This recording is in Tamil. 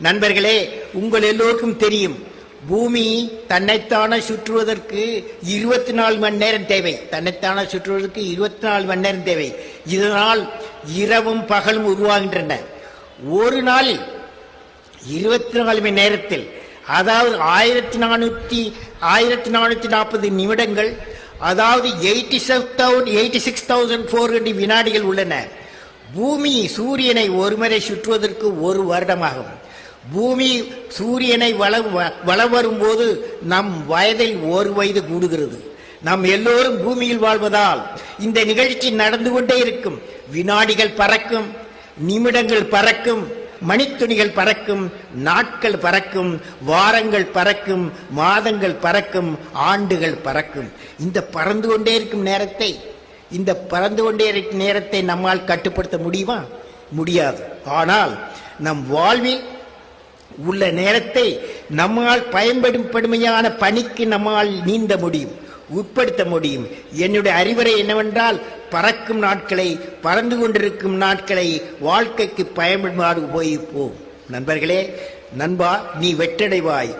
நண்பர்களே, உங்கள் எல்லோருக்கும் தெரியும், பூமி தன்னைத்தானே சுற்றுவதற்கு 24 மணி நேரம் தேவை. தன்னைத்தானே சுற்றுவதற்கு 24 மணி நேரம் தேவை. இதனால் இரவும் பகலும் உருவாகின்றன. ஒரு நாளில் 24 மணி நேரத்தில், அதாவது 1440 நிமிடங்கள், அதாவது 86,400 வினாடிகள் உள்ளன. பூமி சூரியனை ஒருமுறை சுற்றுவதற்கு 1 வருடமாகும். பூமி சூரியனை வள வரும்போது நம் வயதில் 1 வயது கூடுகிறது. நாம் எல்லோரும் பூமியில் வாழ்வதால் இந்த நிகழ்ச்சி நடந்து கொண்டே இருக்கும். வினாடிகள் பறக்கும், நிமிடங்கள் பறக்கும், மணித்துணிகள் பறக்கும், நாட்கள் பறக்கும், வாரங்கள் பறக்கும், மாதங்கள் பறக்கும், ஆண்டுகள் பறக்கும். இந்த பறந்து கொண்டே இருக்கும் நேரத்தை நம்மால் கட்டுப்படுத்த முடியுமா? முடியாது. ஆனால் நம் வாழ்வில் உள்ள நேரத்தை நம்மால் பயன்படுமையான பணிக்கு நம்மால் நீந்த முடியும், உட்படுத்த முடியும். என்னுடைய அறிவுரை என்னவென்றால், பறக்கும் நாட்களை, பறந்து கொண்டிருக்கும் நாட்களை வாழ்க்கைக்கு பயன்படுமாறு உபயோகிப்போம். நண்பர்களே, நண்பா, நீ வெற்றடைவாய்.